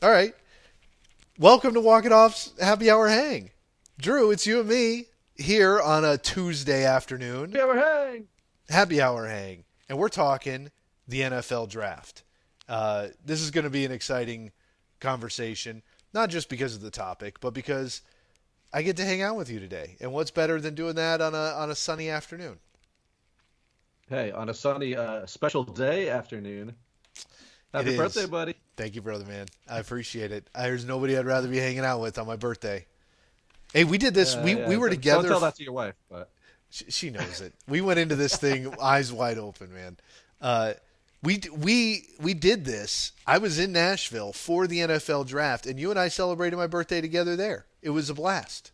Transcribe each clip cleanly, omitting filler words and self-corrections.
All right. Welcome to Walk It Off's Happy Hour Hang. Drew, it's you and me here on a Tuesday afternoon. Yeah, we're hang. Happy Hour Hang. And we're talking the NFL draft. This is going to be an exciting conversation, not just because of the topic, but because I get to hang out with you today. And what's better than doing that on a sunny afternoon? Hey, on a sunny, special day afternoon. It Happy birthday, is. buddy. Thank you, brother, man. I appreciate it. There's nobody I'd rather be hanging out with on my birthday. Hey, we did this. We Yeah. were Don't together. tell that to your wife, but She knows it. We went into this thing eyes wide open, man. Uh, we did this. I was in Nashville for the NFL draft, and you and I celebrated my birthday together there. It was a blast.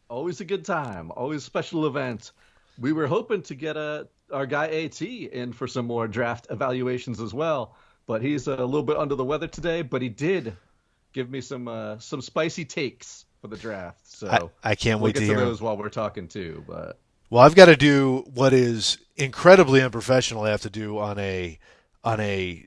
always a good time. Always a special event. We were hoping to get our guy AT in for some more draft evaluations as well, but he's a little bit under the weather today. But he did give me some spicy takes for the draft, I, so I can't we'll wait to get to hear him. those while we're talking too. But Well, I've got to do what is incredibly unprofessional. I have to do on a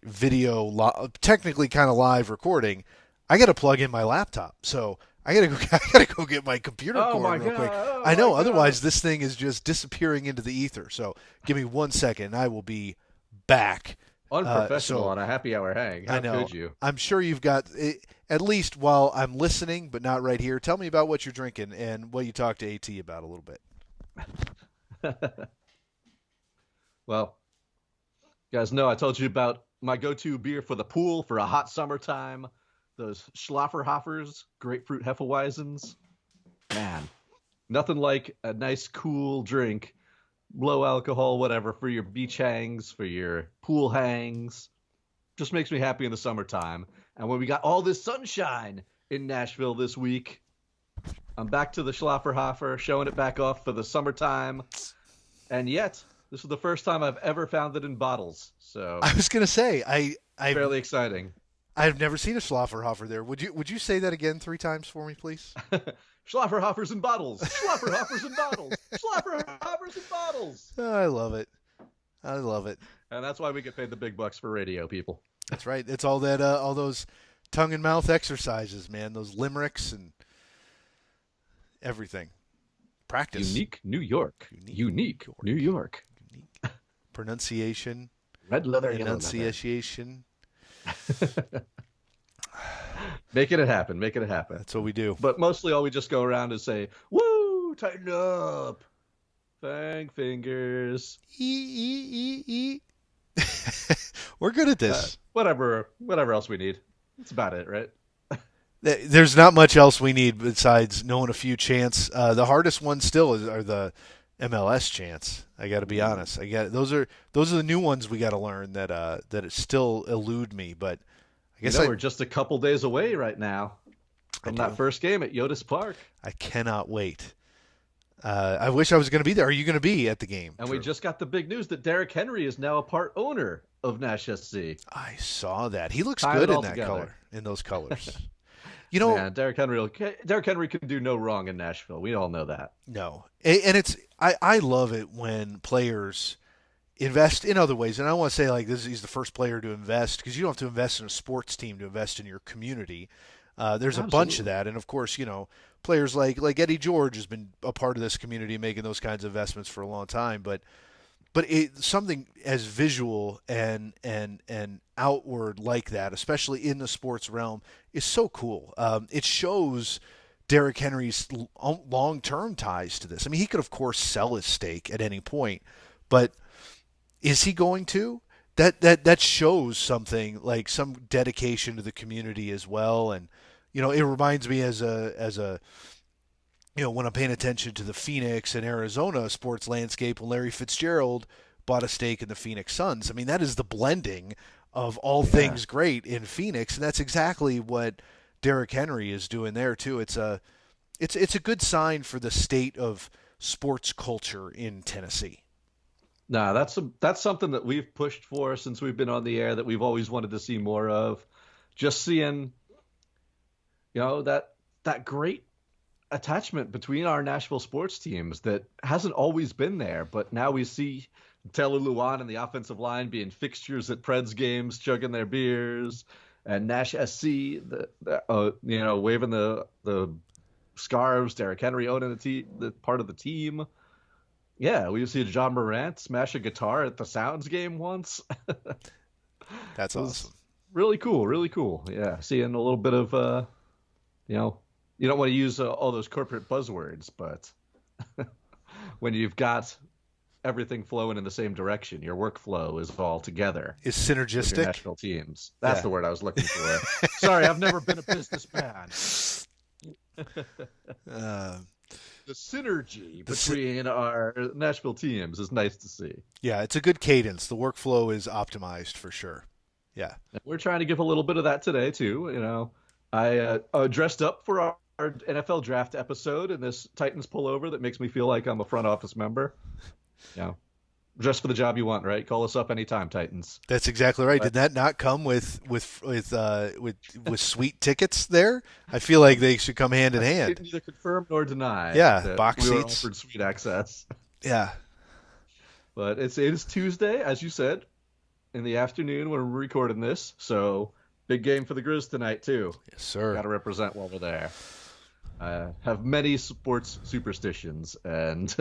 video, technically kind of live recording. I got to plug in my laptop, so I got to go. I got to go get my computer oh cord my real quick. god, oh I my know, god. otherwise this thing is just disappearing into the ether. So give me 1 second, and I will be back. Unprofessional So on a happy hour hang. I How know. could you? I'm sure you've got at least while I'm listening, but not right here. Tell me about what you're drinking and what you talked to AT about a little bit. Well, you guys know I told you about my go-to beer for the pool for a hot summertime. Those Schlafferhoffers, grapefruit Hefeweizens. Man, nothing like a nice cool drink, low alcohol, whatever, for your beach hangs, for your pool hangs. Just makes me happy in the summertime. And when we got all this sunshine in Nashville this week, I'm back to the Schlafferhofer, showing it back off for the summertime. And yet, this is the first time I've ever found it in bottles. So, I was gonna say fairly exciting. I've never seen a Schlafferhofer there. Would you say that again 3 times for me, please? Schlafferhoffers in bottles. Schlafferhoffers in bottles. Schlafferhoffers in bottles. Oh, I love it. I love it. And that's why we get paid the big bucks for radio, people. That's right. It's all those tongue and mouth exercises, man. Those limericks and everything. Practice. Unique New York. Unique Unique New New York. York. Unique pronunciation, Red leather, yellow leather. enunciation. Making it happen. Making it happen. That's what we do. But mostly all we just go around and say, woo, tighten up. Fang fingers. We're good at this. Whatever else we need. That's about it, right? There's not much else we need besides knowing a few chants. The hardest ones still are the MLS chants. I got to be Ooh. honest. I got those are the new ones we got to learn that it still elude me. But I You guess know, we're just a couple days away right now I from that do. first game at Yotis Park. I cannot wait. I wish I was going to be there. Are you going to be at the game, And we Drew? just got the big news that Derrick Henry is now a part owner of Nash SC. I saw that. He looks Tying good it in all that together. color, in those colors. You know, Man, Derrick Henry can do no wrong in Nashville. We all know that. no, and I love it when players invest in other ways. And I don't want to say like this. He's the first player to invest because you don't have to invest in a sports team to invest in your community. There's a bunch of Absolutely. that, and of course, players like Eddie George has been a part of this community, making those kinds of investments for a long time. But something as visual and outward like that, especially in the sports realm, is so cool. It shows Derrick Henry's long-term ties to this. I mean, he could of course sell his stake at any point, but is he going to? That shows something like some dedication to the community as well, and it reminds me as a when I'm paying attention to the Phoenix and Arizona sports landscape when Larry Fitzgerald bought a stake in the Phoenix Suns. I mean, that is the blending of all Yeah. things great in Phoenix, and that's exactly what Derrick Henry is doing there too. It's a good sign for the state of sports culture in Tennessee. Nah, that's something that we've pushed for since we've been on the air that we've always wanted to see more of. Just seeing, that great attachment between our Nashville sports teams that hasn't always been there, but now we see Taylor Luan and the offensive line being fixtures at Preds games, chugging their beers, and Nash SC, waving the scarves. Derrick Henry owning the part of the team. Yeah, we see John Morant smash a guitar at the Sounds game once. That's It was awesome. really cool, really cool. Yeah, seeing a little bit of you know, you don't want to use all those corporate buzzwords, but when you've got everything flowing in the same direction, your workflow is all together Is with your synergistic? national teams. That's Yeah. the word I was looking for. Sorry, I've never been a businessman. Uh, The synergy the sy- between our Nashville teams is nice to see. yeah, it's a good cadence. The workflow is optimized for sure. Yeah. And we're trying to give a little bit of that today too. I dressed up for our NFL draft episode in this Titans pullover that makes me feel like I'm a front office member. You know, dress for the job you want, right? Call us up anytime, Titans. That's exactly right. Did But that not come with sweet tickets there? I feel like they should come hand in I hand. can neither confirm nor deny Yeah, that box we were seats. offered sweet access. Yeah. But it is Tuesday, as you said, in the afternoon when we're recording this. So big game for the Grizz tonight too. Yes, sir. Got to represent while we're there. I have many sports superstitions, and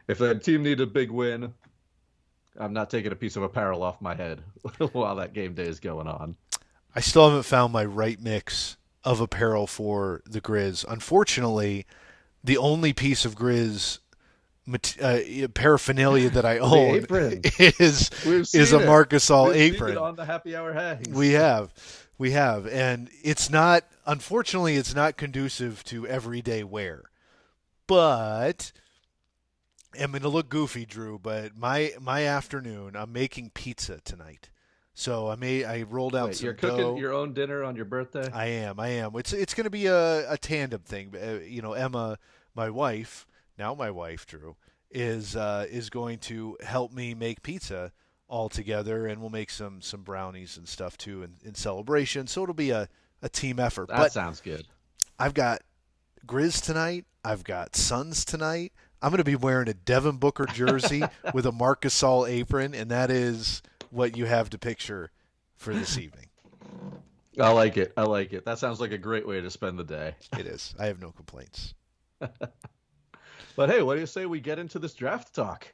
if the team need a big win, I'm not taking a piece of apparel off my head while that game day is going on. I still haven't found my right mix of apparel for the Grizz. Unfortunately, the only piece of Grizz paraphernalia that I The own apron. is We've is seen a it. Marcus All We've seen it apron. on the happy hour We hangs. have, we have, and it's not. Unfortunately, it's not conducive to everyday wear. But I'm going to look goofy, Drew. But my afternoon, I'm making pizza tonight. So I rolled out Wait, you're some cooking dough. your own dinner on your birthday? I am. It's going to be a tandem thing. Emma, my wife, now my wife, Drew, is going to help me make pizza all together, and we'll make some brownies and stuff too in celebration. So it'll be a team effort. That But sounds good. I've got Grizz tonight. I've got Suns tonight. I'm going to be wearing a Devin Booker jersey with a Marcus All apron, and that is what you have to picture for this evening. I like it. I like it. That sounds like a great way to spend the day. It is. I have no complaints. But hey, what do you say we get into this draft talk?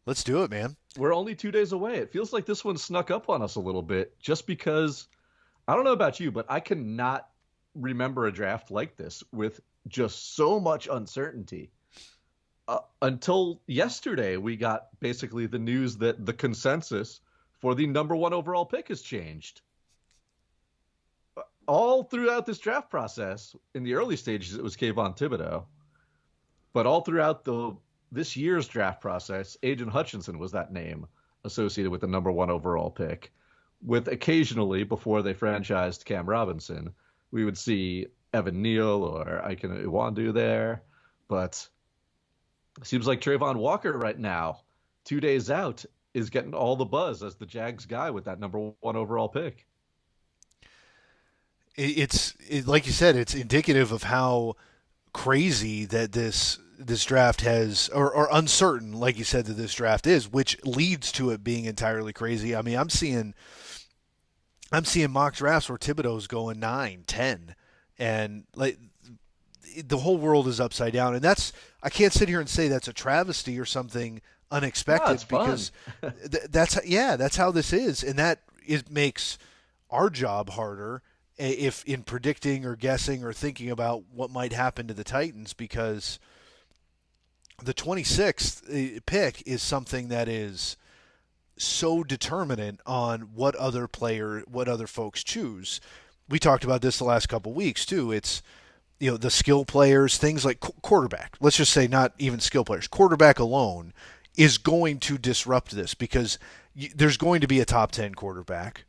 Let's do it, man. We're only 2 days away. It feels like this one snuck up on us a little bit just because I don't know about you, but I cannot remember a draft like this with just so much uncertainty. Until yesterday, we got basically the news that the consensus for the number one overall pick has changed. All throughout this draft process, in the early stages, it was Kayvon Thibodeau, but all throughout the this year's draft process, Agent Hutchinson was that name associated with the number one overall pick. With occasionally, before they franchised Cam Robinson, we would see Evan Neal or Iken Iwandu there, but it seems like Trayvon Walker right now, 2 days out, is getting all the buzz as the Jags guy with that number one overall pick. Like you said, it's indicative of how crazy that this draft has, or uncertain, like you said, that this draft is, which leads to it being entirely crazy. I mean, I'm seeing mock drafts where Thibodeau's going 9, 10, and like the whole world is upside down. And I can't sit here and say that's a travesty or something No, it's unexpected fun. because that's how this is, and makes our job harder if in predicting or guessing or thinking about what might happen to the Titans, because the 26th pick is something that is so determinant on what other folks choose. We talked about this the last couple weeks too. It's the skill players, things like quarterback. Let's just say not even skill players. Quarterback alone is going to disrupt this because there's going to be a top 10 quarterback.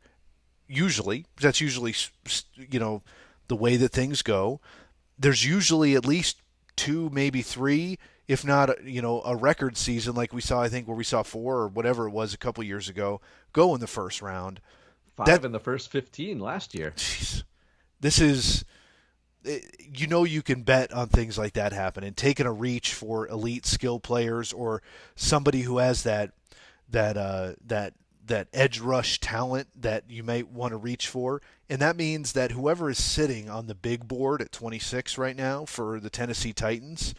Usually, that's usually the way that things go. There's usually at least two, maybe three, if not a record season like we saw. I think where we saw four or whatever it was a couple years ago go in the first round. Five That in the first 15 last year. geez, this is you can bet on things like that happening. Taking a reach for elite skill players or somebody who has that that edge rush talent that you might want to reach for. And that means that whoever is sitting on the big board at 26 right now for the Tennessee Titans,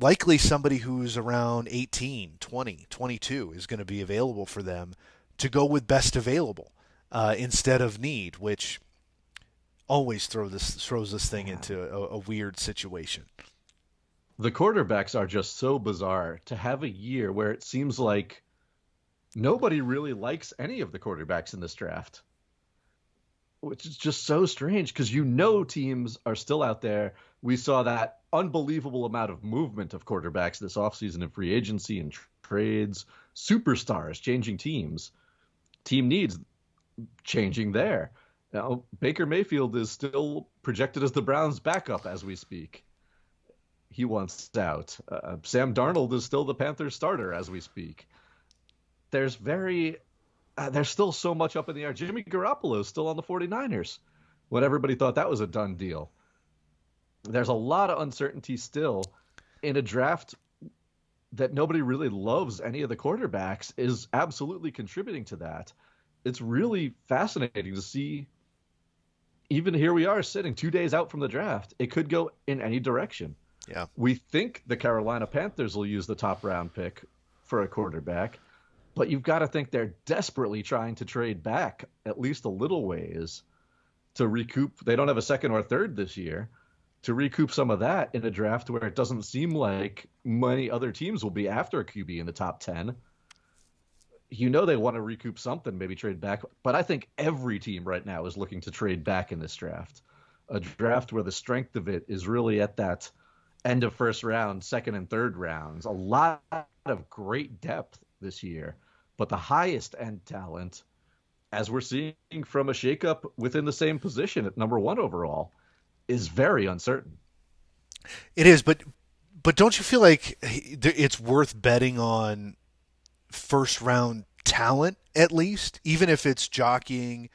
likely somebody who's around 18, 20, 22 is going to be available for them to go with best available instead of need, which always throws this thing into a weird situation. The quarterbacks are just so bizarre to have a year where it seems like nobody really likes any of the quarterbacks in this draft, which is just so strange because teams are still out there. We saw that unbelievable amount of movement of quarterbacks this offseason in free agency and trades, superstars changing teams, team needs changing there. Now, Baker Mayfield is still projected as the Browns' backup as we speak. He wants out. Sam Darnold is still the Panthers' starter as we speak. There's still so much up in the air. Jimmy Garoppolo is still on the 49ers when everybody thought that was a done deal. There's a lot of uncertainty still in a draft that nobody really loves any of the quarterbacks is absolutely contributing to that. It's really fascinating to see. Even here we are sitting 2 days out from the draft. It could go in any direction. Yeah. We think the Carolina Panthers will use the top round pick for a quarterback, but you've got to think they're desperately trying to trade back at least a little ways to recoup. They don't have a second or third this year to recoup some of that in a draft where it doesn't seem like many other teams will be after a QB in the top 10. They want to recoup something, maybe trade back. But I think every team right now is looking to trade back in this draft. A draft where the strength of it is really at that end of first round, second and third rounds. A lot of great depth this year. But the highest end talent, as we're seeing from a shakeup within the same position at number one overall, is very uncertain. It is, but don't you feel like it's worth betting on first round talent at least, even if it's jockeying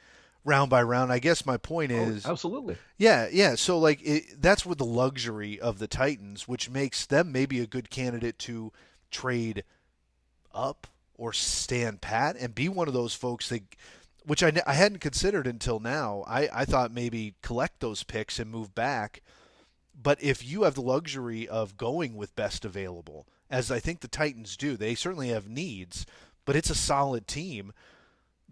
round by round? I guess my point is, absolutely. yeah. So like that's with the luxury of the Titans, which makes them maybe a good candidate to trade up or stand pat and be one of those folks that, which I hadn't considered until now. I thought maybe collect those picks and move back. But if you have the luxury of going with best available, as I think the Titans do, they certainly have needs, but it's a solid team,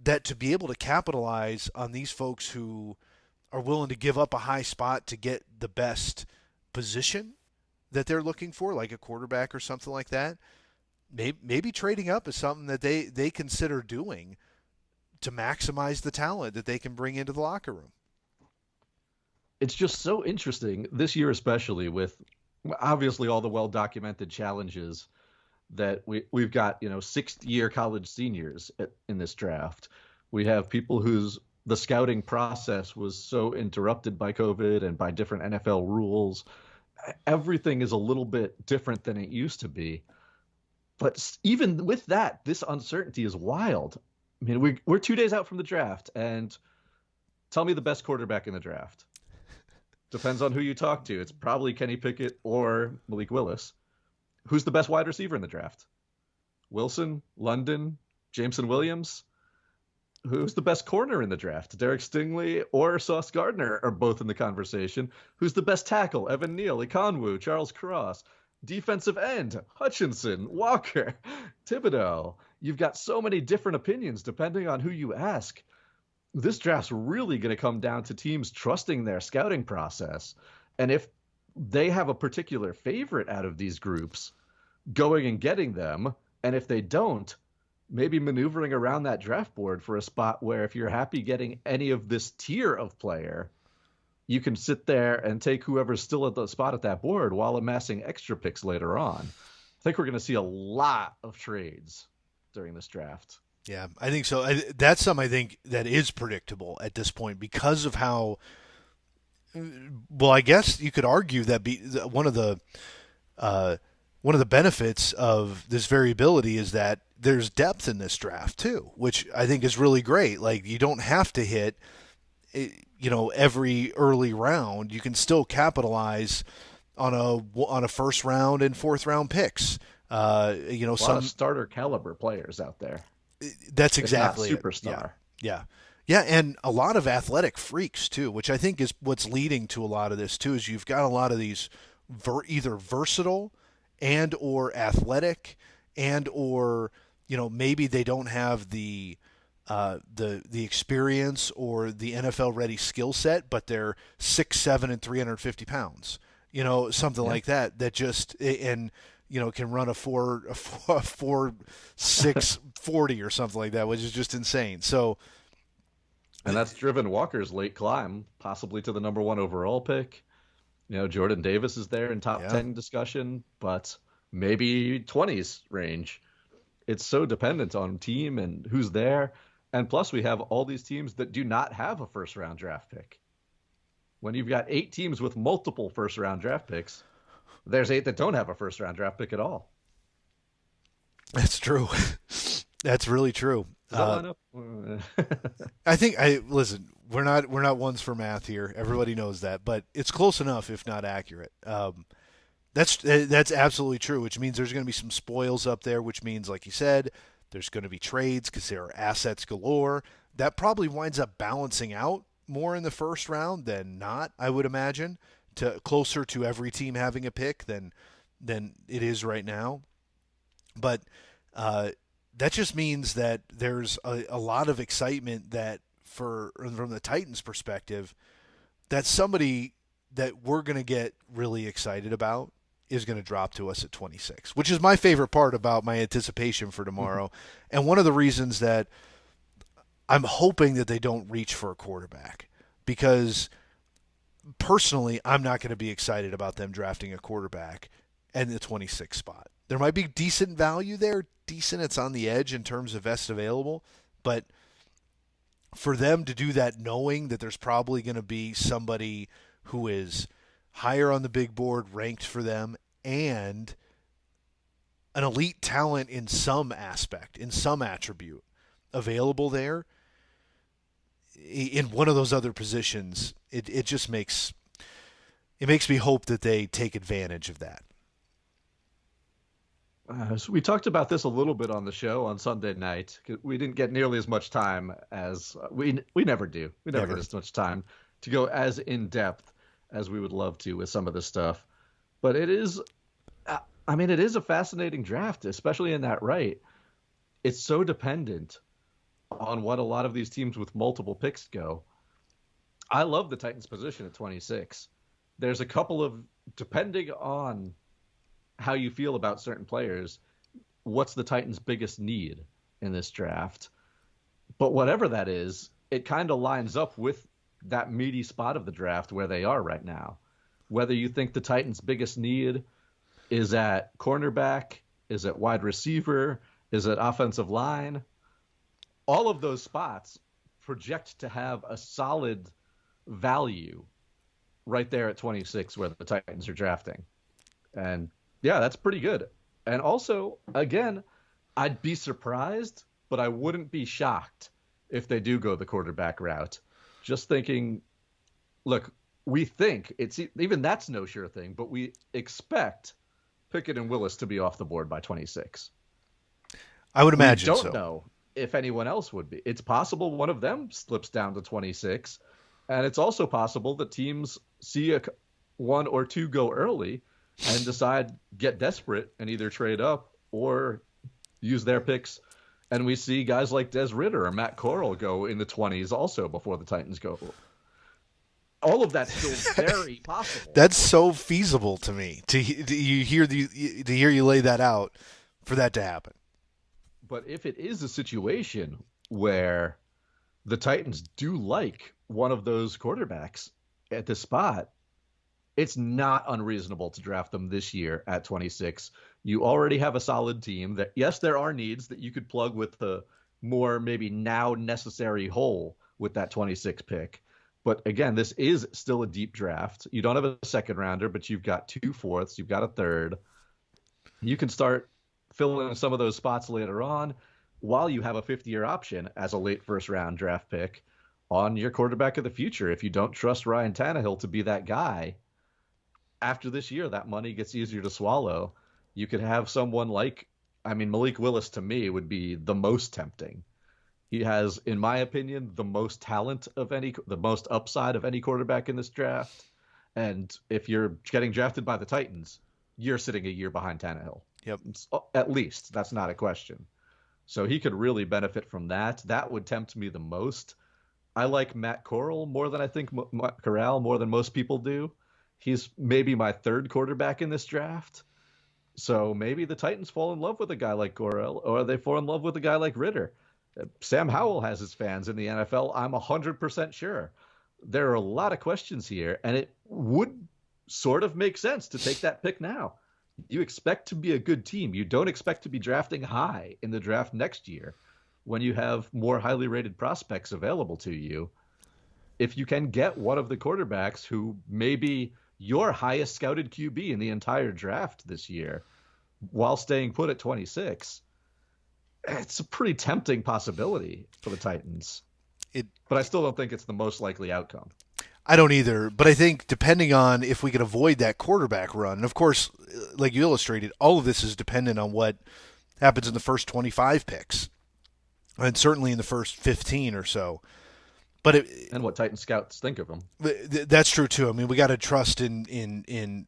that to be able to capitalize on these folks who are willing to give up a high spot to get the best position that they're looking for, like a quarterback or something like that, maybe trading up is something that they consider doing to maximize the talent that they can bring into the locker room. It's just so interesting this year, especially with obviously all the well-documented challenges that we've got, sixth-year college seniors in this draft. We have people the scouting process was so interrupted by COVID and by different NFL rules. Everything is a little bit different than it used to be. But even with that, this uncertainty is wild. I mean, we're 2 days out from the draft, and tell me the best quarterback in the draft. Depends on who you talk to. It's probably Kenny Pickett or Malik Willis. Who's the best wide receiver in the draft? Wilson, London, Jameson Williams? Who's the best corner in the draft? Derek Stingley or Sauce Gardner are both in the conversation. Who's the best tackle? Evan Neal, Ekonwu, Charles Cross. Defensive end, Hutchinson, Walker, Thibodeau. You've got so many different opinions depending on who you ask. This draft's really going to come down to teams trusting their scouting process. And if they have a particular favorite out of these groups, going and getting them, and if they don't, maybe maneuvering around that draft board for a spot where if you're happy getting any of this tier of player, you can sit there and take whoever's still at the spot at that board while amassing extra picks later on. I think we're going to see a lot of trades during this draft. Yeah, I think so. That's something I think that is predictable at this point because of how. Well, I guess you could argue that one of the benefits of this variability is that there's depth in this draft too, which I think is really great. Like you don't have to hit, every early round. You can still capitalize on a first round and fourth round picks. A lot of starter caliber players out there. That's if not exactly it. Yeah, superstar. yeah, yeah, and a lot of athletic freaks too, which I think is what's leading to a lot of this too. Is you've got a lot of these either versatile and or athletic and or maybe they don't have the experience or the NFL ready skill set, but they're 6'7" and 350 pounds. Something Yeah. like that. That just and can run a four 640 or something like that, which is just insane. So And that's driven Walker's late climb, possibly to the number one overall pick. Jordan Davis is there in top yeah, 10 discussion, but maybe 20s range. It's so dependent on team and who's there. And plus, we have all these teams that do not have a first round draft pick. When you've got 8 teams with multiple first round draft picks, there's 8 that don't have a first round draft pick at all. that's true. That's really true. Does that line up? I think I listen. We're not ones for math here. Everybody knows that, but it's close enough, if not accurate. That's absolutely true. Which means there's going to be some spoils up there. Which means, like you said, there's going to be trades because there are assets galore. That probably winds up balancing out more in the first round than not. I would imagine to closer to every team having a pick than it is right now. But that just means that there's a lot of excitement that from the Titans' perspective, that somebody that we're going to get really excited about is going to drop to us at 26, which is my favorite part about my anticipation for tomorrow. And one of the reasons that I'm hoping that they don't reach for a quarterback because personally, I'm not going to be excited about them drafting a quarterback in the 26th spot. There might be decent value there, decent. It's on the edge in terms of best available, but for them to do that knowing that there's probably going to be somebody who is higher on the big board ranked for them and an elite talent in some aspect, in some attribute available there in one of those other positions, it just makes me hope that they take advantage of that. So we talked about this a little bit on the show on Sunday night. We didn't get nearly as much time as we never do. We never get Never. as much time to go as in depth as we would love to with some of this stuff. But it is, I mean, it is a fascinating draft, especially in that right. It's so dependent on what a lot of these teams with multiple picks go. I love the Titans' position at 26. There's a couple of, depending on how you feel about certain players, what's the Titans' biggest need in this draft? But whatever that is, it kind of lines up with that meaty spot of the draft where they are right now. Whether you think the Titans' biggest need is at cornerback, is at wide receiver, is at offensive line, all of those spots project to have a solid value right there at 26 where the Titans are drafting. And yeah, that's pretty good. And also, again, I'd be surprised, but I wouldn't be shocked if they do go the quarterback route. Just thinking, look, we think it's even that's no sure thing, but we expect Pickett and Willis to be off the board by 26. I would We imagine don't so. know if anyone else would be. It's possible one of them slips down to 26, and it's also possible that teams see one or two go early and decide get desperate and either trade up or use their picks. And we see guys like Des Ridder or Matt Corral go in the 20s also before the Titans go. All of that's still very possible. That's so feasible to me to hear you lay that out for that to happen. But if it is a situation where the Titans do like one of those quarterbacks at the spot, it's not unreasonable to draft them this year at 26. You already have a solid team that, yes, there are needs that you could plug with the more maybe now necessary hole with that 26 pick. But again, this is still a deep draft. You don't have a second rounder, but you've got 2/4, you've got a third. You can start filling in some of those spots later on while you have a 50-year option as a late first round draft pick on your quarterback of the future. If you don't trust Ryan Tannehill to be that guy, after this year, that money gets easier to swallow. You could have someone like I mean, Malik Willis to me would be the most tempting. He has, in my opinion, the most talent of the most upside of any quarterback in this draft. And if you're getting drafted by the Titans, you're sitting a year behind Tannehill. Yep. At least that's not a question. So he could really benefit from that. That would tempt me the most. I like Matt Corral more than I think Corral more than most people do. He's maybe my third quarterback in this draft. So maybe the Titans fall in love with a guy like Corral, or they fall in love with a guy like Ritter. Sam Howell has his fans in the NFL. I'm 100% sure. There are a lot of questions here, and it would sort of make sense to take that pick now. You expect to be a good team. You don't expect to be drafting high in the draft next year when you have more highly rated prospects available to you. If you can get one of the quarterbacks who may be your highest scouted QB in the entire draft this year while staying put at 26, it's a pretty tempting possibility for the Titans. But I still don't think it's the most likely outcome. I don't either, but I think depending on if we can avoid that quarterback run, and of course, like you illustrated, all of this is dependent on what happens in the first 25 picks, and certainly in the first 15 or so. But and what Titan scouts think of him. That's true too. I mean, we got to trust in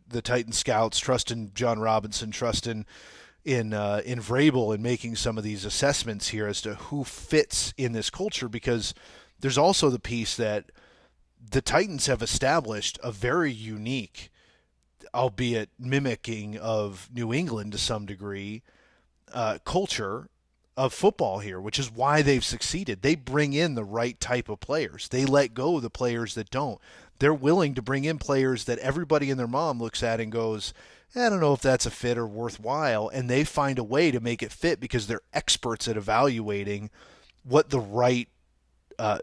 the Titan scouts, trust in John Robinson, trust in Vrabel in making some of these assessments here as to who fits in this culture, because there's also the piece that the Titans have established a very unique, albeit mimicking of New England to some degree, culture of football here, which is why they've succeeded. They bring in the right type of players. They let go of the players that don't. They're willing to bring in players that everybody and their mom looks at and goes, I don't know if that's a fit or worthwhile, and they find a way to make it fit because they're experts at evaluating what the right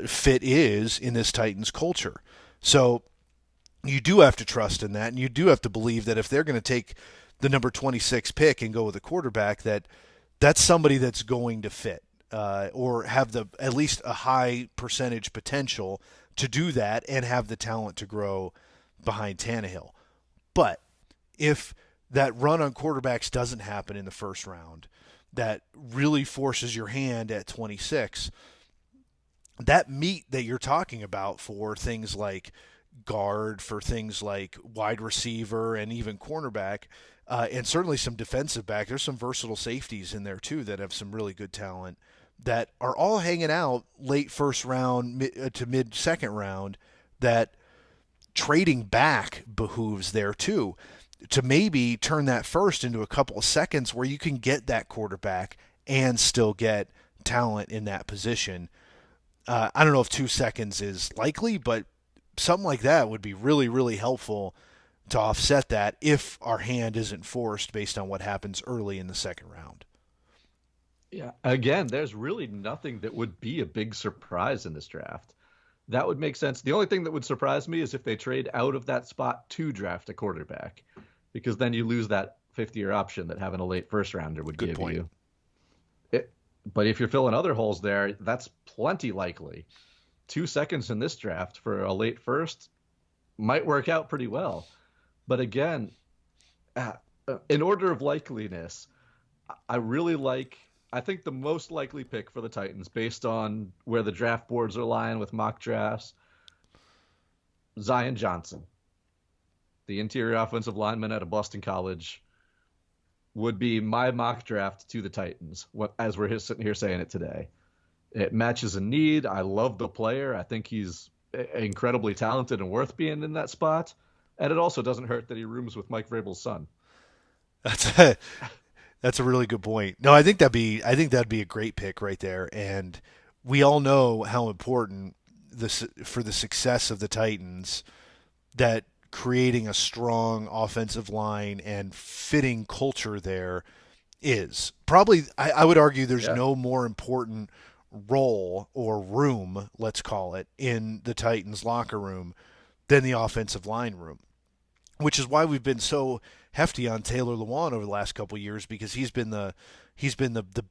fit is in this Titans culture. So you do have to trust in that, and you do have to believe that if they're going to take the number 26 pick and go with a quarterback, that's somebody that's going to fit or have the at least a high percentage potential to do that and have the talent to grow behind Tannehill. But if that run on quarterbacks doesn't happen in the first round, that really forces your hand at 26, that meat that you're talking about for things like guard, for things like wide receiver, and even cornerback, and certainly some defensive back. There's some versatile safeties in there too that have some really good talent that are all hanging out late first round to mid second round, that trading back behooves there too, to maybe turn that first into a couple of seconds where you can get that quarterback and still get talent in that position. I don't know if 2 seconds is likely, but something like that would be really, really helpful to offset that if our hand isn't forced based on what happens early in the second round. Yeah. Again, there's really nothing that would be a big surprise in this draft. That would make sense. The only thing that would surprise me is if they trade out of that spot to draft a quarterback, because then you lose that 50-year option that having a late first rounder would give you. But if you're filling other holes there, that's plenty likely. 2 seconds in this draft for a late first might work out pretty well. But again, in order of likeliness, I think the most likely pick for the Titans, based on where the draft boards are lying with mock drafts, Zion Johnson, the interior offensive lineman out of Boston College, would be my mock draft to the Titans, as we're sitting here saying it today. It matches a need. I love the player. I think he's incredibly talented and worth being in that spot. And it also doesn't hurt that he rooms with Mike Vrabel's son. That's a really good point. No, I think that'd be a great pick right there. And we all know how important this for the success of the Titans that creating a strong offensive line and fitting culture there is. Probably, I would argue there's no more important role or room, let's call it, in the Titans locker room than the offensive line room, which is why we've been so hefty on Taylor Lewan over the last couple of years, because he's been the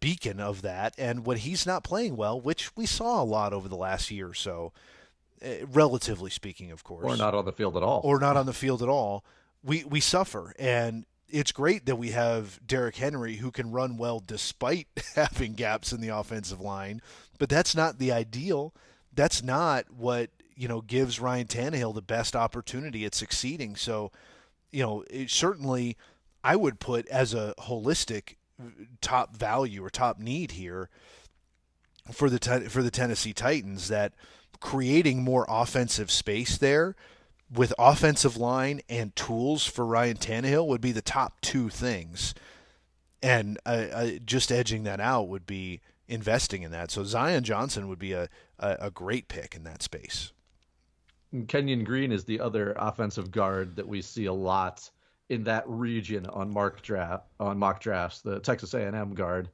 beacon of that. And when he's not playing well, which we saw a lot over the last year or so, relatively speaking, of course, or not on the field at all, we suffer. And it's great that we have Derrick Henry who can run well despite having gaps in the offensive line, but that's not the ideal. That's not what gives Ryan Tannehill the best opportunity at succeeding. So it certainly I would put as a holistic top value or top need here for the Tennessee Titans that creating more offensive space there with offensive line and tools for Ryan Tannehill would be the top two things, and just edging that out would be investing in that. So Zion Johnson would be a great pick in that space. Kenyon Green is the other offensive guard that we see a lot in that region on mock drafts. The Texas A&M guard.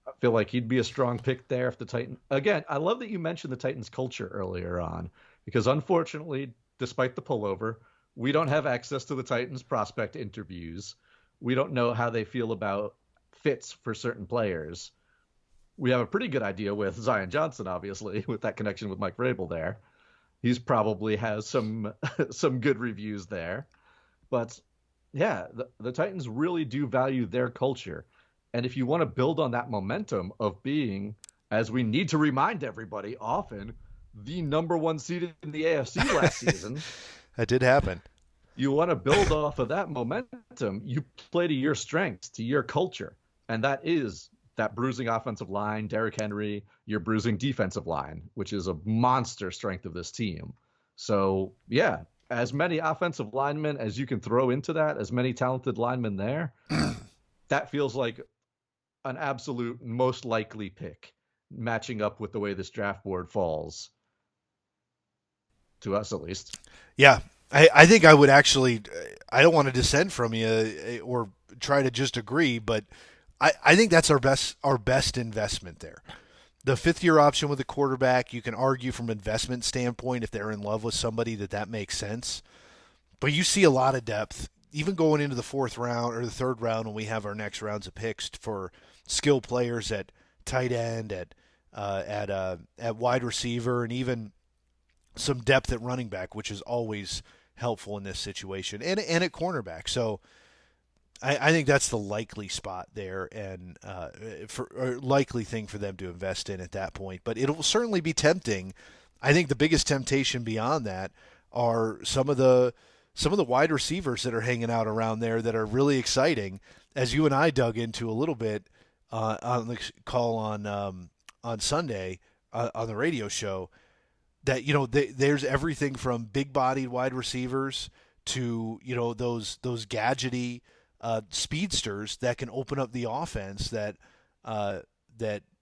I feel like he'd be a strong pick there if the Titans. Again, I love that you mentioned the Titans' culture earlier on, because unfortunately, despite the pullover, we don't have access to the Titans' prospect interviews. We don't know how they feel about fits for certain players. We have a pretty good idea with Zion Johnson, obviously, with that connection with Mike Vrabel there. He's probably has some some good reviews there. But yeah, the Titans really do value their culture. And if you want to build on that momentum of being, as we need to remind everybody often, the number one seed in the AFC last season, That did happen. you want to build off of that momentum. You play to your strengths, to your culture. And that is that bruising offensive line, Derrick Henry, your bruising defensive line, which is a monster strength of this team. So, yeah, as many offensive linemen as you can throw into that, as many talented linemen there, that feels like an absolute most likely pick, matching up with the way this draft board falls, to us at least. Yeah, I think I would actually. I don't want to dissent from you or try to just agree, but I think that's our best investment there. The fifth year option with a quarterback, you can argue from investment standpoint if they're in love with somebody that makes sense. But you see a lot of depth, even going into the fourth round or the third round when we have our next rounds of picks for skill players at tight end, at wide receiver, and even some depth at running back, which is always helpful in this situation, and at cornerback. So I think that's the likely spot there, and for or likely thing for them to invest in at that point. But it will certainly be tempting. I think the biggest temptation beyond that are some of the wide receivers that are hanging out around there that are really exciting, as you and I dug into a little bit on the call on Sunday on the radio show. That there's everything from big-bodied wide receivers to those gadgety speedsters that can open up the offense that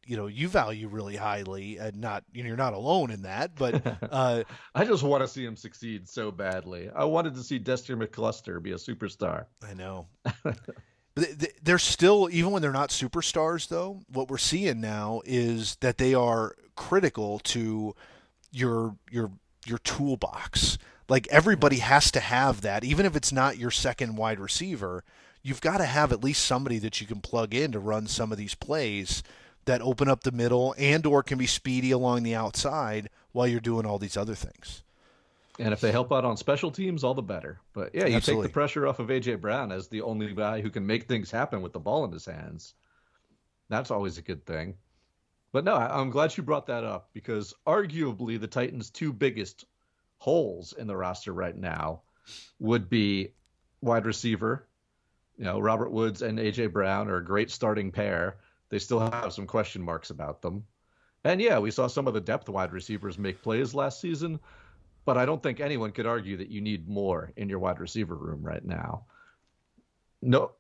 you value really highly, and not you're not alone in that, but I just want to see him succeed so badly. I wanted to see Dexter McCluster be a superstar. I know. They're still, even when they're not superstars, though, what we're seeing now is that they are critical to your toolbox. Like everybody has to have that, even if it's not your second wide receiver. You've got to have at least somebody that you can plug in to run some of these plays that open up the middle and or can be speedy along the outside while you're doing all these other things. And if they help out on special teams, all the better. But yeah, you take the Absolutely. pressure off of AJ Brown as the only guy who can make things happen with the ball in his hands. That's always a good thing. But no, I'm glad you brought that up, because arguably the Titans' two biggest holes in the roster right now would be wide receiver. Robert Woods and AJ Brown are a great starting pair. They still have some question marks about them. And yeah, we saw some of the depth wide receivers make plays last season, but I don't think anyone could argue that you need more in your wide receiver room right now. No,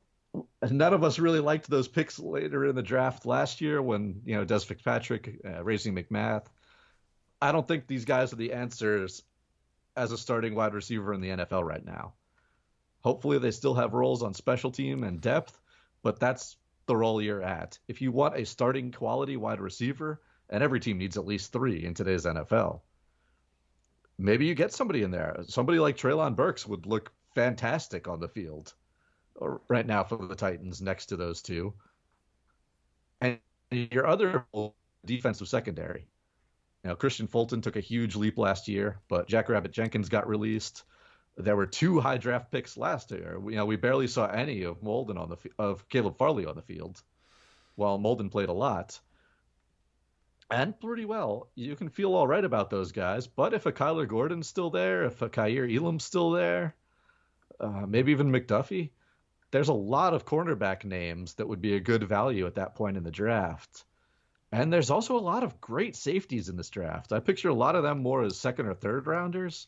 none of us really liked those picks later in the draft last year when, Des Fitzpatrick, Racing McMath. I don't think these guys are the answers as a starting wide receiver in the NFL right now. Hopefully they still have roles on special team and depth, but that's the role you're at. If you want a starting quality wide receiver, and every team needs at least 3 in today's NFL, maybe you get somebody in there. Somebody like Treylon Burks would look fantastic on the field right now for the Titans next to those two. And your other defensive secondary. Christian Fulton took a huge leap last year, but Jack Rabbit Jenkins got released. There were two high draft picks last year. We barely saw any of of Caleb Farley on the field, while Molden played a lot and pretty well. You can feel all right about those guys, but if a Kyler Gordon's still there, if a Kyer Elam's still there, maybe even McDuffie, there's a lot of cornerback names that would be a good value at that point in the draft. And there's also a lot of great safeties in this draft. I picture a lot of them more as second or third rounders.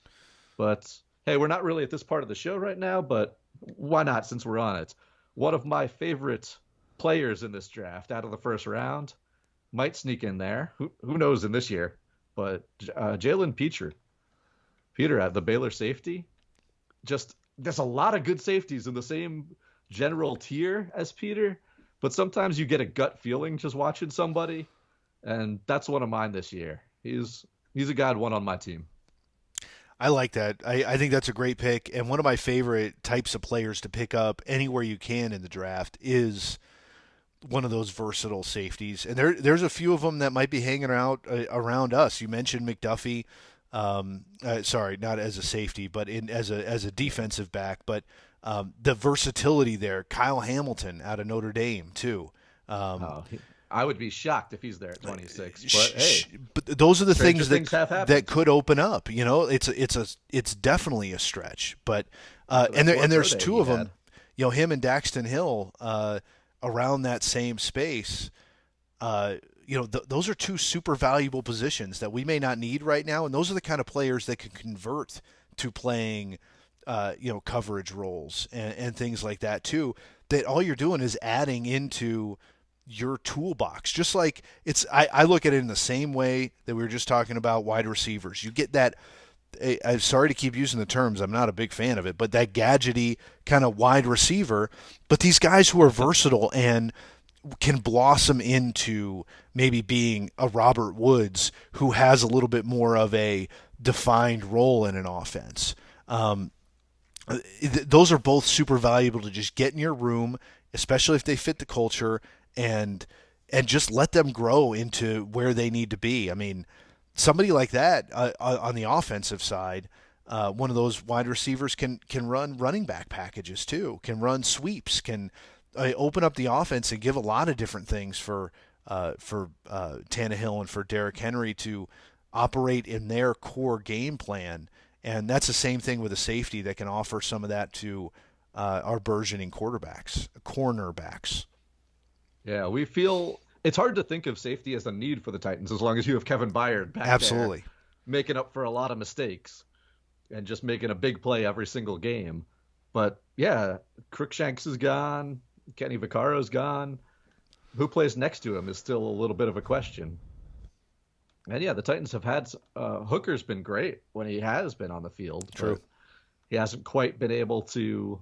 But hey, we're not really at this part of the show right now, but why not since we're on it? One of my favorite players in this draft out of the first round might sneak in there. Who knows in this year? But Jalen Peter at the Baylor safety. Just there's a lot of good safeties in the same general tier as Peter, but sometimes you get a gut feeling just watching somebody, and that's one of mine this year. He's a guy I'd want on my team. I like that. I think that's a great pick. And one of my favorite types of players to pick up anywhere you can in the draft is one of those versatile safeties. And there's a few of them that might be hanging out around us. You mentioned McDuffie. Sorry, not as a safety, but as a defensive back. But the versatility there. Kyle Hamilton out of Notre Dame too. Um, Oh, I would be shocked if he's there at 26. But hey, but those are the stranger things things have that happened. could open up. It's definitely a stretch. But After that poor and pro there's day two he of them. had. Him and Daxton Hill around that same space. Uh, those are two super valuable positions that we may not need right now, and those are the kind of players that can convert to playing, coverage roles and things like that too. That all you're doing is adding into your toolbox. Just like I look at it in the same way that we were just talking about wide receivers. You get that. I'm sorry to keep using the terms. I'm not a big fan of it, but that gadgety kind of wide receiver. But these guys who are versatile and can blossom into maybe being a Robert Woods who has a little bit more of a defined role in an offense. Those are both super valuable to just get in your room, especially if they fit the culture, and just let them grow into where they need to be. I mean, somebody like that on the offensive side, one of those wide receivers can run running back packages too, can run sweeps, can open up the offense and give a lot of different things for Tannehill and for Derrick Henry to operate in their core game plan. And that's the same thing with a safety that can offer some of that to our burgeoning cornerbacks. Yeah, we feel it's hard to think of safety as a need for the Titans as long as you have Kevin Byard back there Absolutely. making up for a lot of mistakes and just making a big play every single game. But yeah, Crookshanks is gone. Kenny Vaccaro's gone. Who plays next to him is still a little bit of a question. And yeah, the Titans have had Hooker's been great when he has been on the field, True. but he hasn't quite been able to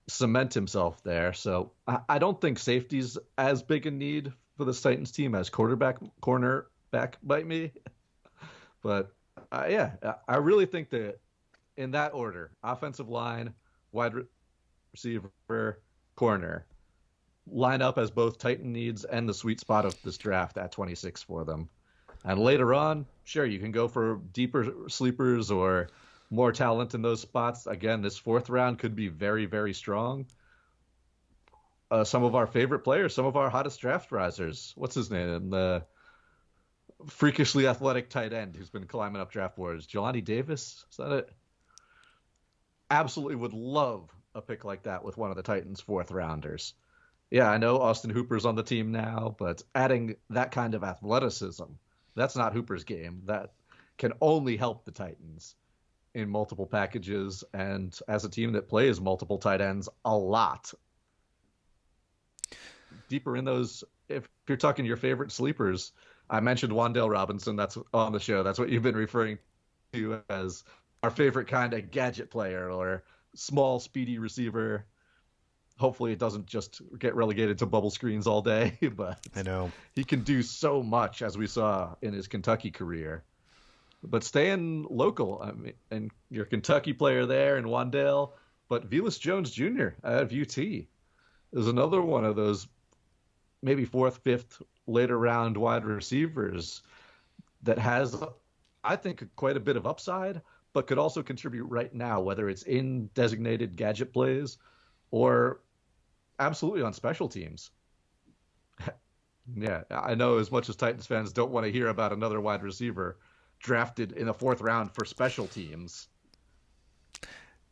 cement himself there. So I don't think safety's as big a need for this Titans team as cornerback might be. But yeah, I really think that in that order, offensive line, wide receiver, corner, line up as both Titan needs and the sweet spot of this draft at 26 for them. And later on, sure, you can go for deeper sleepers or more talent in those spots. Again, this fourth round could be very, very strong. Some of our favorite players, some of our hottest draft risers. What's his name? The freakishly athletic tight end who's been climbing up draft boards. Jelani Davis? Is that it? Absolutely would love a pick like that with one of the Titans' fourth rounders. Yeah, I know Austin Hooper's on the team now, but adding that kind of athleticism, that's not Hooper's game. That can only help the Titans in multiple packages and as a team that plays multiple tight ends a lot. Deeper in those, if you're talking your favorite sleepers, I mentioned Wandale Robinson. That's on the show. That's what you've been referring to as our favorite kind of gadget player or small, speedy receiver. Hopefully it doesn't just get relegated to bubble screens all day, but I know. he can do so much as we saw in his Kentucky career. But staying local, I mean, and your Kentucky player there and Wandale, but Velus Jones Jr. out of UT is another one of those maybe fourth, fifth, later round wide receivers that has, I think, quite a bit of upside, but could also contribute right now, whether it's in designated gadget plays or absolutely on special teams. Yeah, I know as much as Titans fans don't want to hear about another wide receiver drafted in the fourth round for special teams.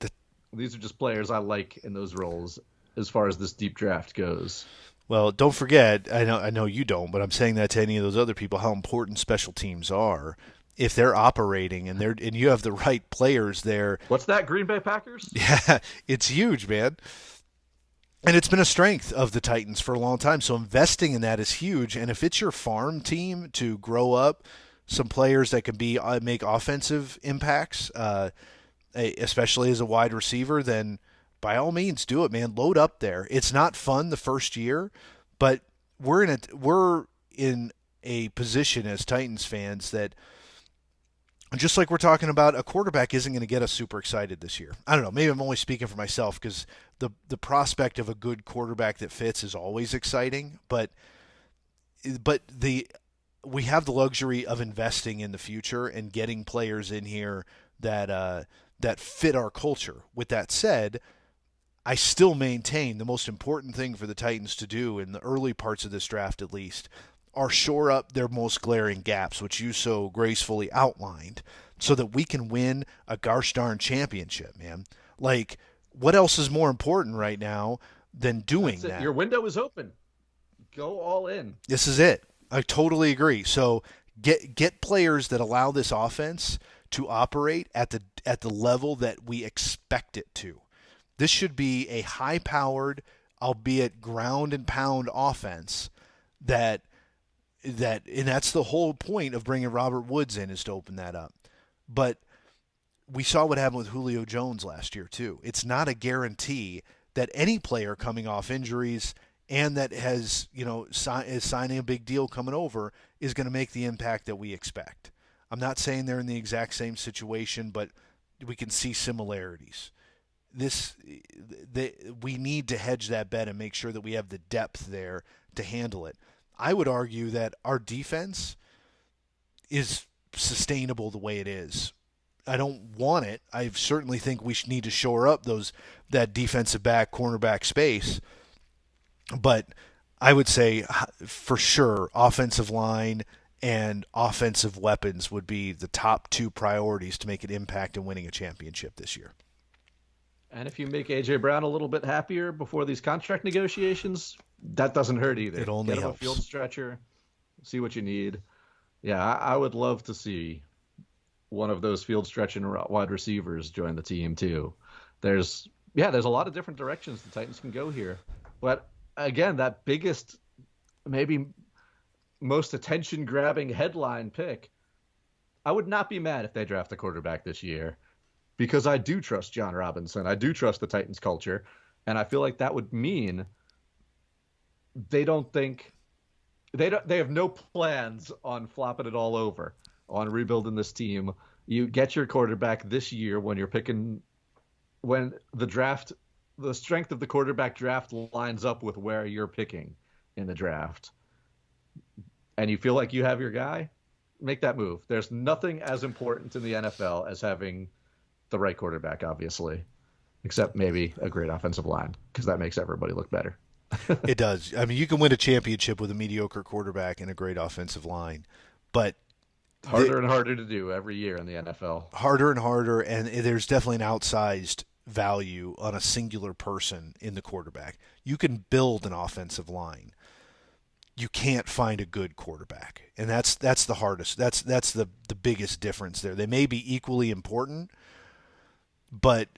The, These are just players I like in those roles as far as this deep draft goes. well, don't forget, I know you don't, but I'm saying that to any of those other people how important special teams are. If they're operating and you have the right players there, What's that, Green Bay Packers? yeah, it's huge, man. And it's been a strength of the Titans for a long time. So investing in that is huge. And if it's your farm team to grow up some players that can be make offensive impacts, especially as a wide receiver, then by all means do it, man. Load up there. It's not fun the first year, but we're in a position as Titans fans that just like we're talking about, a quarterback isn't going to get us super excited this year. I don't know. Maybe I'm only speaking for myself because the prospect of a good quarterback that fits is always exciting. But we have the luxury of investing in the future and getting players in here that fit our culture. With that said, I still maintain the most important thing for the Titans to do in the early parts of this draft, at least, are shore up their most glaring gaps, which you so gracefully outlined, so that we can win a gosh darn championship, man. Like, what else is more important right now than doing That's it. that? Your window is open. Go all in. This is it. I totally agree. So get players that allow this offense to operate at the level that we expect it to. This should be a high-powered, albeit ground and pound offense that and that's the whole point of bringing Robert Woods in is to open that up. But we saw what happened with Julio Jones last year too. It's not a guarantee that any player coming off injuries and that has is signing a big deal coming over is going to make the impact that we expect. I'm not saying they're in the exact same situation, but we can see similarities. This we need to hedge that bet and make sure that we have the depth there to handle it. I would argue that our defense is sustainable the way it is. I don't want it. I certainly think we need to shore up that defensive back cornerback space, but I would say for sure offensive line and offensive weapons would be the top two priorities to make an impact in winning a championship this year. And if you make AJ Brown a little bit happier before these contract negotiations, that doesn't hurt It either. only Get him a field helps. stretcher, see what you need. Yeah, I would love to see one of those field stretching wide receivers join the team too. There's a lot of different directions the Titans can go here. But again, that biggest, maybe most attention grabbing headline pick, I would not be mad if they draft a quarterback this year because I do trust John Robinson. I do trust the Titans culture. And I feel like that would mean they don't think they have no plans on flopping it all over, on rebuilding this team. You get your quarterback this year when you're picking when the strength of the quarterback draft lines up with where you're picking in the draft. And you feel like you have your guy, make that move. There's nothing as important in the NFL as having the right quarterback, obviously, except maybe a great offensive line because that makes everybody look better. It does. I mean, you can win a championship with a mediocre quarterback and a great offensive line, but Harder and harder to do every year in the NFL. harder and harder, and there's definitely an outsized value on a singular person in the quarterback. You can build an offensive line. You can't find a good quarterback, and that's the hardest. That's the biggest difference there. They may be equally important, but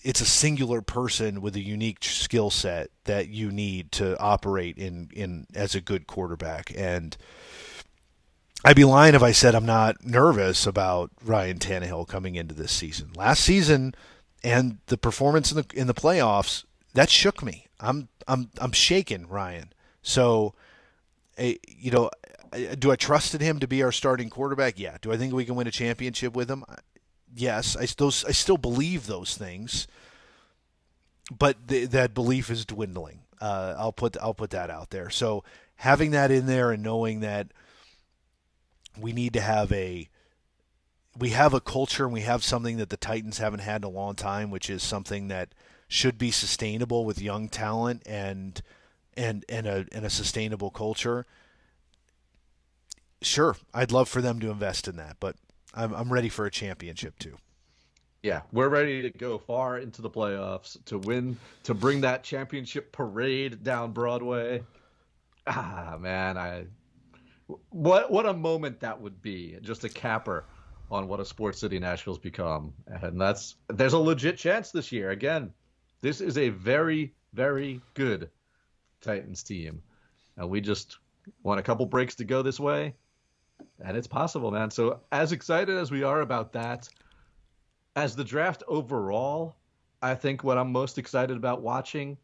it's a singular person with a unique skill set that you need to operate in as a good quarterback. And I'd be lying if I said I'm not nervous about Ryan Tannehill coming into this season. Last season and the performance in the playoffs that shook me. I'm shaken, Ryan. So, do I trusted him to be our starting quarterback? Yeah. Do I think we can win a championship with him? Yes. I still believe those things, but that belief is dwindling. I'll put that out there. So having that in there and knowing that we need to have we have a culture and we have something that the Titans haven't had in a long time, which is something that should be sustainable with young talent and a sustainable culture. Sure, I'd love for them to invest in that, but I'm ready for a championship too. Yeah, we're ready to go far into the playoffs to win, to bring that championship parade down Broadway. Ah, man, I what a moment that would be. Just a capper on what a sports city Nashville's become. And there's a legit chance this year. Again, this is a very, very good Titans team. And we just want a couple breaks to go this way. And it's possible, man. So as excited as we are about that, as the draft overall, I think what I'm most excited about watching.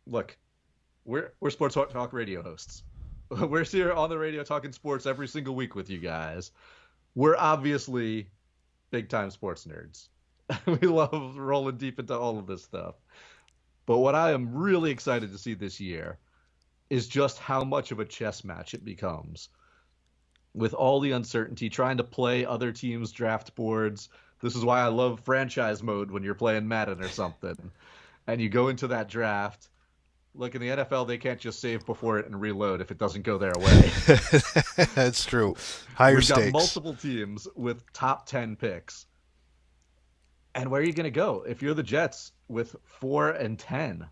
Look, we're sports talk radio hosts. We're here on the radio talking sports every single week with you guys. We're obviously big time sports nerds. We love rolling deep into all of this stuff. But what I am really excited to see this year is just how much of a chess match it becomes. With all the uncertainty, trying to play other teams' draft boards. This is why I love franchise mode when you're playing Madden or something. And you go into that draft. Look, in the NFL, they can't just save before it and reload if it doesn't go their way. That's true. Higher We've got stakes. multiple teams with top 10 picks. And where are you going to go? If you're the Jets with 4 and 10,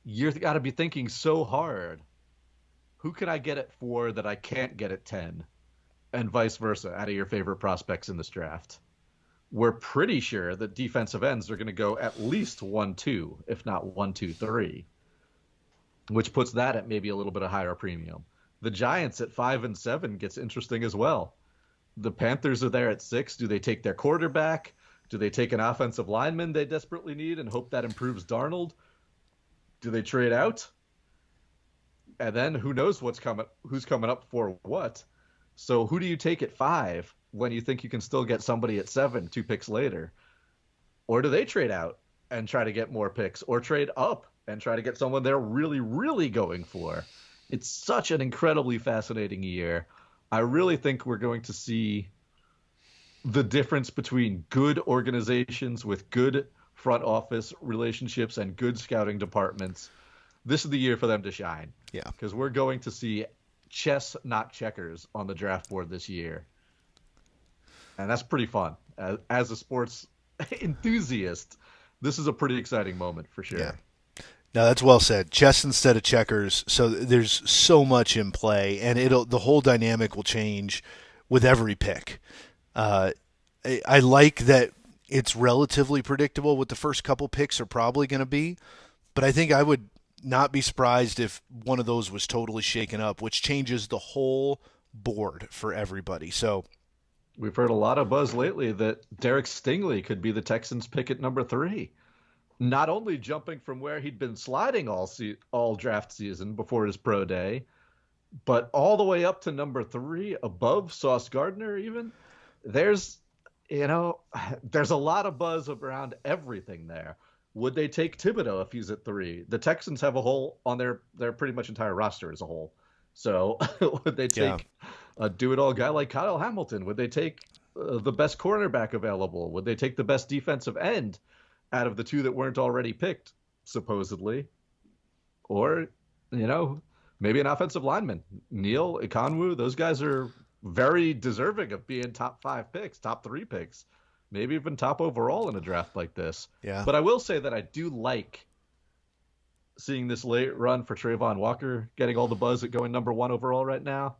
you've got to be thinking so hard. Who can I get at 4 that I can't get at 10? And vice versa, out of your favorite prospects in this draft. We're pretty sure that defensive ends are going to go at least 1-2, if not 1-2-3, which puts that at maybe a little bit of higher premium. The Giants at 5 and 7 gets interesting as well. The Panthers are there at 6. Do they take their quarterback? Do they take an offensive lineman they desperately need and hope that improves Darnold? Do they trade out? And then who knows who's coming up for what? So who do you take at 5 when you think you can still get somebody at 7, 2 picks later? Or do they trade out and try to get more picks, or trade up and try to get someone they're really, really going for? It's such an incredibly fascinating year. I really think we're going to see the difference between good organizations with good front office relationships and good scouting departments. This is the year for them to shine. Yeah. Because we're going to see chess, not checkers, on the draft board this year. And that's pretty fun. As a sports enthusiast, this is a pretty exciting moment for sure. Yeah. No, that's well said. Chess instead of checkers. So there's so much in play, and the whole dynamic will change with every pick. I like that it's relatively predictable what the first couple picks are probably going to be, but I think I would not be surprised if one of those was totally shaken up, which changes the whole board for everybody. So we've heard a lot of buzz lately that Derek Stingley could be the Texans' pick at number 3. Not only jumping from where he'd been sliding all draft season before his pro day, but all the way up to number 3, above Sauce Gardner even. There's a lot of buzz around everything there. Would they take Thibodeau if he's at 3? The Texans have a hole on their pretty much entire roster as a whole. So would they take a do-it-all guy like Kyle Hamilton? Would they take the best cornerback available? Would they take the best defensive end out of the 2 that weren't already picked, supposedly? Or, maybe an offensive lineman. Neil, Ikonwu, those guys are very deserving of being top 5 picks, top 3 picks, maybe even top overall in a draft like this. Yeah. But I will say that I do like seeing this late run for Trayvon Walker getting all the buzz at going number 1 overall right now,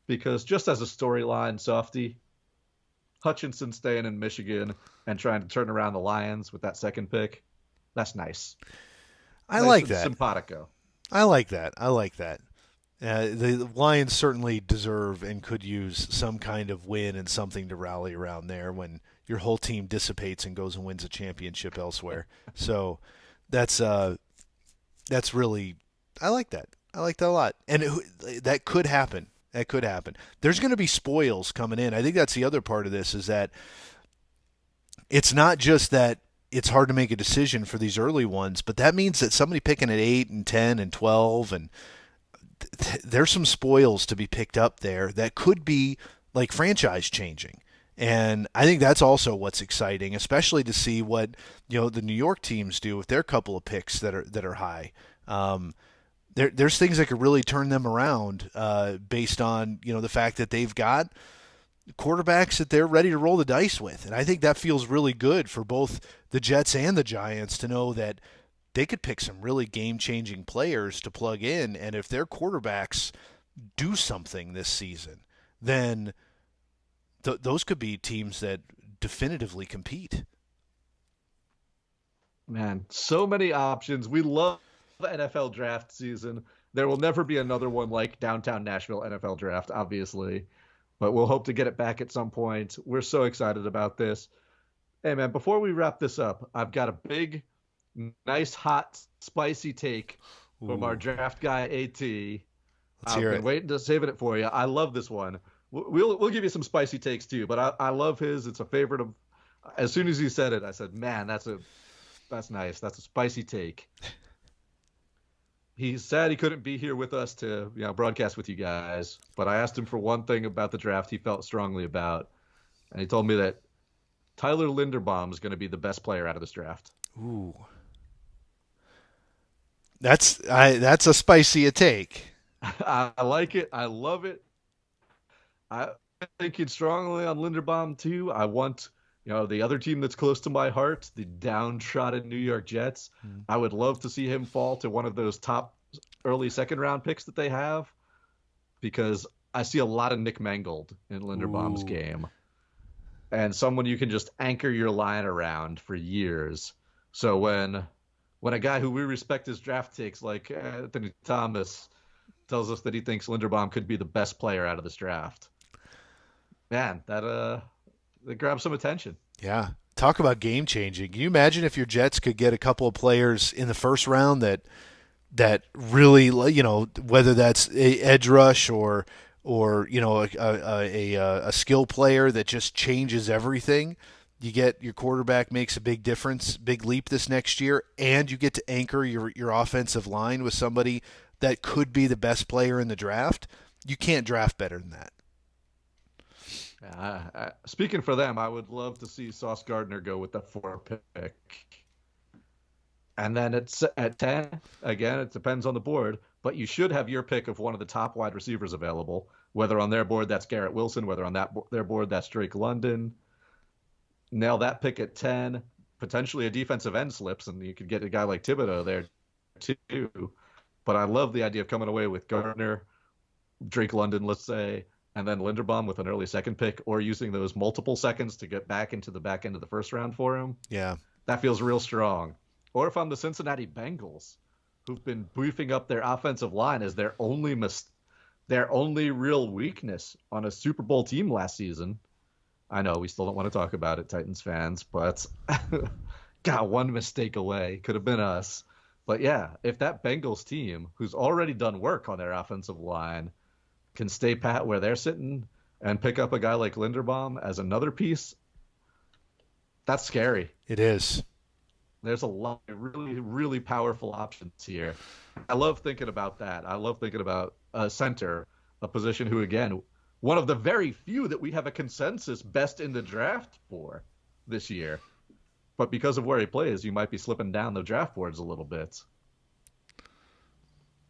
because just as a storyline, Softy, Hutchinson staying in Michigan and trying to turn around the Lions with that second pick, that's nice. I Nice like and that. Simpatico. I like that. The Lions certainly deserve and could use some kind of win and something to rally around there when your whole team dissipates and goes and wins a championship elsewhere. So that's really, I like that. I like that a lot. And that could happen. That could happen. There's going to be spoils coming in. I think that's the other part of this, is that it's not just that it's hard to make a decision for these early ones, but that means that somebody picking at 8 and 10 and 12, and there's some spoils to be picked up there that could be like franchise changing. And I think that's also what's exciting, especially to see what the New York teams do with their couple of picks that are high. Um, there's things that could really turn them around based on the fact that they've got quarterbacks that they're ready to roll the dice with, and I think that feels really good for both the Jets and the Giants to know that they could pick some really game-changing players to plug in, and if their quarterbacks do something this season, then those could be teams that definitively compete. Man, so many options. We love the NFL draft season. There will never be another one like downtown Nashville NFL draft, obviously, but we'll hope to get it back at some point. We're so excited about this. Hey, man, before we wrap this up, I've got a big, nice, hot, spicy take from our Ooh, draft guy, AT. let's I've hear been it. waiting to saving it for you. I love this one. We'll give you some spicy takes too, but I love his. It's a favorite of. As soon as he said it, I said, "Man, that's nice. That's a spicy take." He said he couldn't be here with us to broadcast with you guys, but I asked him for one thing about the draft he felt strongly about, and he told me that Tyler Linderbaum is going to be the best player out of this draft. Ooh, that's a spicy a take. I like it. I love it. I thinking strongly on Linderbaum too. I want, the other team that's close to my heart, the downtrodden New York Jets. I would love to see him fall to one of those top early second round picks that they have because I see a lot of Nick Mangold in Linderbaum's Ooh, game and someone you can just anchor your line around for years. So when a guy who we respect his draft takes like Anthony Thomas tells us that he thinks Linderbaum could be the best player out of this draft, man, that grabs some attention. yeah. Talk about game changing. Can you imagine if your Jets could get a couple of players in the first round that really, whether that's a edge rush or a skill player that just changes everything. You get your quarterback makes a big difference, big leap this next year, and you get to anchor your offensive line with somebody that could be the best player in the draft. You can't draft better than that. Speaking for them, I would love to see Sauce Gardner go with the 4 pick. And then it's at 10. Again, it depends on the board, but you should have your pick of one of the top wide receivers available. Whether on their board that's Garrett Wilson, whether on their board that's Drake London. Nail that pick at 10. Potentially a defensive end slips, and you could get a guy like Thibodeau there too. But I love the idea of coming away with Gardner, Drake London, let's say, and then Linderbaum with an early second pick, or using those multiple seconds to get back into the back end of the first round for him. Yeah, That feels real strong. Or if I'm the Cincinnati Bengals, who've been beefing up their offensive line as their only real weakness on a Super Bowl team last season. I know we still don't want to talk about it, Titans fans, but got one mistake away. Could have been us. But yeah, if that Bengals team, who's already done work on their offensive line, can stay pat where they're sitting and pick up a guy like Linderbaum as another piece, that's scary. it is. There's a lot of really, really powerful options here. I love thinking about that. I love thinking about a center, a position who, again, one of the very few that we have a consensus best in the draft for this year. But because of where he plays, you might be slipping down the draft boards a little bit.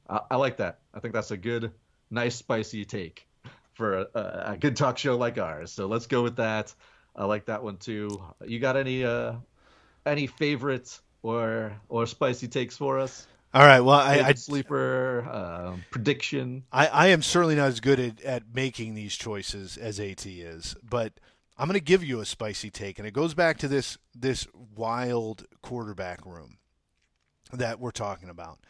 I like that. I think that's a good, nice, spicy take for a good talk show like ours. So let's go with that. I like that one too. You got any favorites or spicy takes for us? All right. Well, Favorite sleeper prediction. I am certainly not as good at making these choices as AT is, but I'm going to give you a spicy take, and it goes back to this wild quarterback room that we're talking about.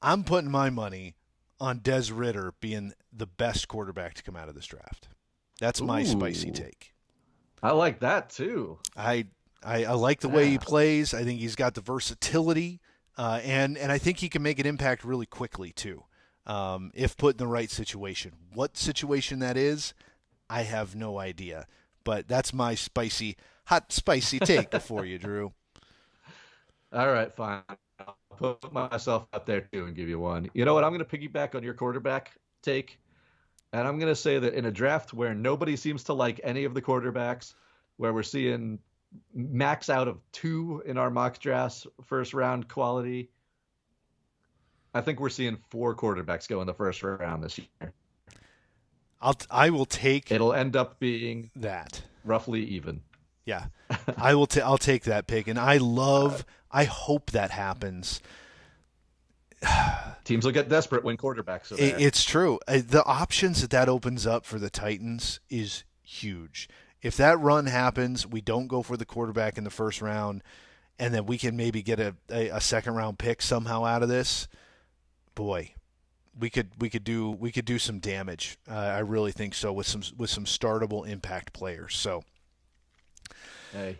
I'm putting my money on Des Ridder being the best quarterback to come out of this draft. That's my spicy Ooh, take. I like that too. I I like the way he Yeah. plays. I think he's got the versatility, and I think he can make an impact really quickly too, if put in the right situation. What situation that is, I have no idea. But that's my hot spicy take for you, Drew. All right, fine. I'll put myself out there too and give you one. You know what? I'm going to piggyback on your quarterback take. And I'm going to say that in a draft where nobody seems to like any of the quarterbacks, where we're seeing max out of 2 in our mock drafts, first round quality, I think we're seeing 4 quarterbacks go in the first round this year. I will take It'll end up being that. roughly even. Yeah, I'll take that pick, and I hope that happens. Teams will get desperate when quarterbacks are there. It's true. The options that opens up for the Titans is huge. If that run happens, we don't go for the quarterback in the first round, and then we can maybe get a second round pick somehow out of this. Boy, we could do some damage. I really think so with some startable impact players. So Hey,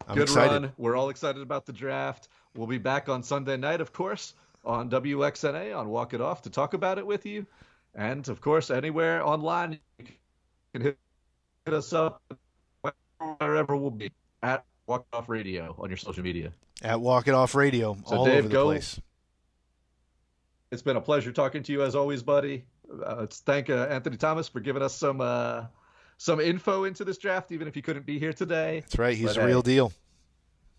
I'm good excited. run. We're all excited about the draft. We'll be back on Sunday night, of course, on WXNA on Walk It Off to talk about it with you. And of course, anywhere online, you can hit us up wherever we'll be at Walk It Off Radio on your social media. At Walk It Off Radio, So, all over Dave, the go. place. It's been a pleasure talking to you as always, buddy. Let's thank Anthony Thomas for giving us some info into this draft, even if he couldn't be here today. That's right. He's But a real hey, deal.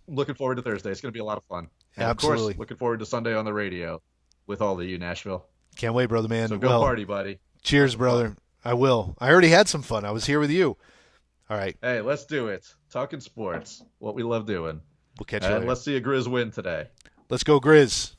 looking forward to Thursday. It's going to be a lot of fun. And of Absolutely. course, looking forward to Sunday on the radio with all of you, Nashville. Can't wait, brother, man. So go party, buddy. Have Cheers, some fun. brother. I will. I already had some fun. I was here with you. All right. Hey, let's do it. Talking sports, what we love doing. We'll catch you And later. let's see a Grizz win today. Let's go, Grizz.